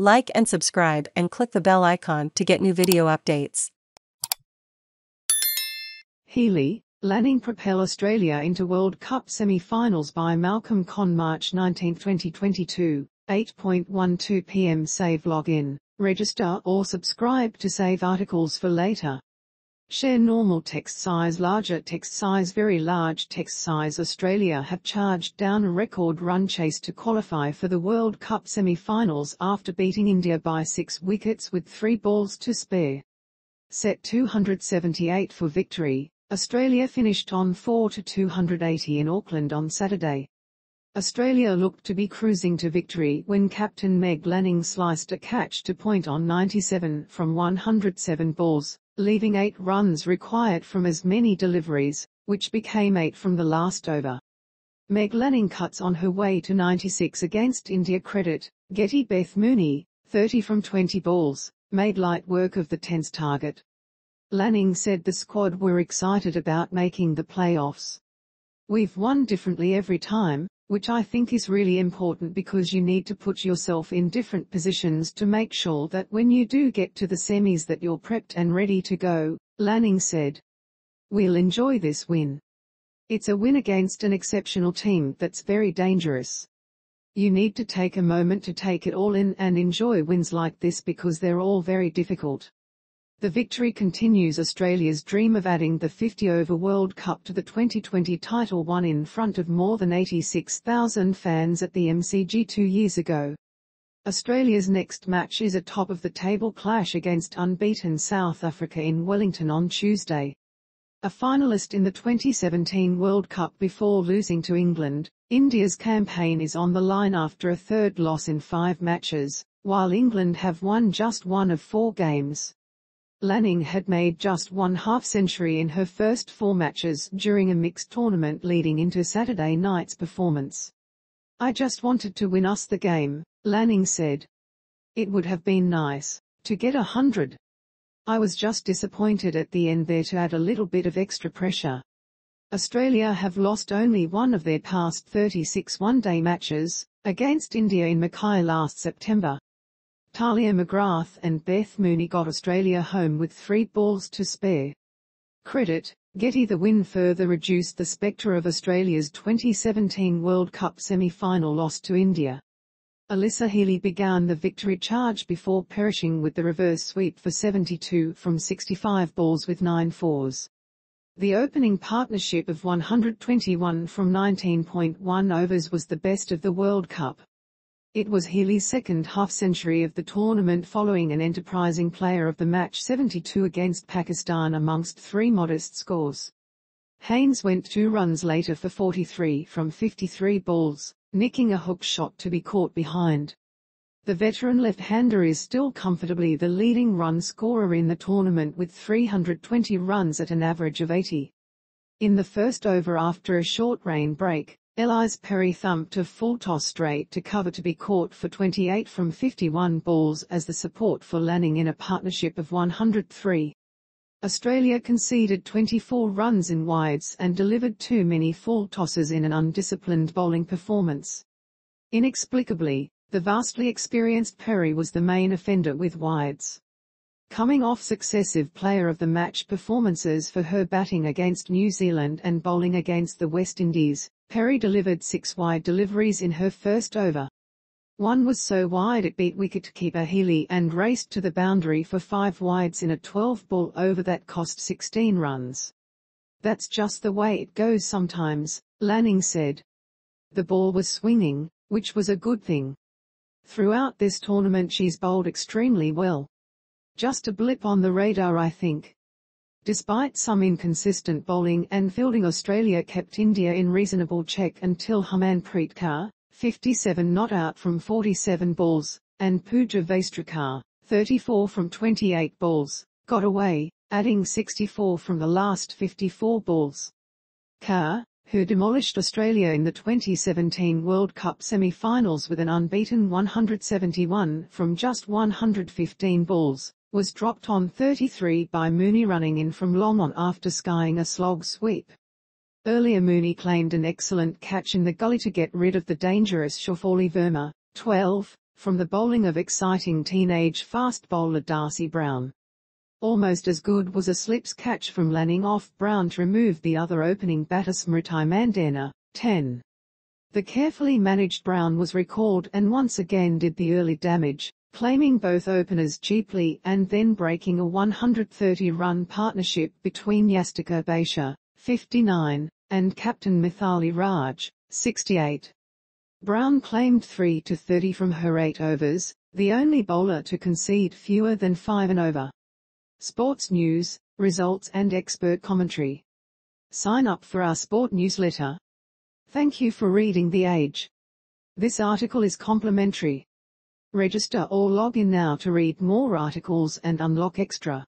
Like and subscribe and click the bell icon to get new video updates. Healy, Lanning Propel Australia into World Cup semi-finals by Malcolm Conn March 19, 2022, 8:12 p.m. Save login, register or subscribe to save articles for later. Share normal text size, larger text size, very large text size. Australia have charged down a record run chase to qualify for the World Cup semi-finals after beating India by 6 wickets with 3 balls to spare. Set 278 for victory, Australia finished on 4-280 in Auckland on Saturday. Australia looked to be cruising to victory when captain Meg Lanning sliced a catch to point on 97 from 107 balls, leaving 8 runs required from as many deliveries, which became 8 from the last over. Meg Lanning cuts on her way to 96 against India. Credit, Getty. Beth Mooney, 30 from 20 balls, made light work of the tense target. Lanning said the squad were excited about making the playoffs. "We've won differently every time, which I think is really important because you need to put yourself in different positions to make sure that when you do get to the semis that you're prepped and ready to go," Lanning said. "We'll enjoy this win. It's a win against an exceptional team that's very dangerous. You need to take a moment to take it all in and enjoy wins like this because they're all very difficult." The victory continues Australia's dream of adding the 50-over World Cup to the 2020 title, won in front of more than 86,000 fans at the MCG 2 years ago. Australia's next match is a top-of-the-table clash against unbeaten South Africa in Wellington on Tuesday. A finalist in the 2017 World Cup before losing to England, India's campaign is on the line after a third loss in 5 matches, while England have won just 1 of 4 games. Lanning had made just 1 half-century in her first 4 matches during a mixed tournament leading into Saturday night's performance. "I just wanted to win us the game," Lanning said. "It would have been nice to get 100. I was just disappointed at the end there to add a little bit of extra pressure." Australia have lost only 1 of their past 36 one-day matches, against India in Mackay last September. Talia McGrath and Beth Mooney got Australia home with 3 balls to spare. Credit, Getty. The win further reduced the spectre of Australia's 2017 World Cup semi-final loss to India. Alyssa Healy began the victory charge before perishing with the reverse sweep for 72 from 65 balls with 9 fours. The opening partnership of 121 from 19.1 overs was the best of the World Cup. It was Healy's second half-century of the tournament following an enterprising player of the match 72 against Pakistan amongst 3 modest scores. Haynes went 2 runs later for 43 from 53 balls, nicking a hook shot to be caught behind. The veteran left-hander is still comfortably the leading run scorer in the tournament with 320 runs at an average of 80. In the first over after a short rain break, Elise Perry thumped a full toss straight to cover to be caught for 28 from 51 balls as the support for Lanning in a partnership of 103. Australia conceded 24 runs in wides and delivered too many full tosses in an undisciplined bowling performance. Inexplicably, the vastly experienced Perry was the main offender with wides. Coming off successive player of the match performances for her batting against New Zealand and bowling against the West Indies, Perry delivered 6 wide deliveries in her first over. One was so wide it beat wicketkeeper Healy and raced to the boundary for 5 wides in a 12-ball over that cost 16 runs. "That's just the way it goes sometimes," Lanning said. "The ball was swinging, which was a good thing. Throughout this tournament she's bowled extremely well. Just a blip on the radar, I think." Despite some inconsistent bowling and fielding, Australia kept India in reasonable check until Harmanpreet Kaur, 57 not out from 47 balls, and Pooja Vaistrakar, 34 from 28 balls, got away, adding 64 from the last 54 balls. Kaur, who demolished Australia in the 2017 World Cup semi-finals with an unbeaten 171 from just 115 balls, was dropped on 33 by Mooney running in from long on after skying a slog sweep. Earlier Mooney claimed an excellent catch in the gully to get rid of the dangerous Shafali Verma, 12, from the bowling of exciting teenage fast bowler Darcy Brown. Almost as good was a slips catch from Lanning off Brown to remove the other opening batter Smriti Mandana, 10. The carefully managed Brown was recalled and once again did the early damage, claiming both openers cheaply and then breaking a 130-run partnership between Yastika Baisha, 59, and captain Mithali Raj, 68. Brown claimed 3-30 from her 8 overs, the only bowler to concede fewer than 5 and over. Sports news, results and expert commentary. Sign up for our sport newsletter. Thank you for reading The Age. This article is complimentary. Register or log in now to read more articles and unlock extra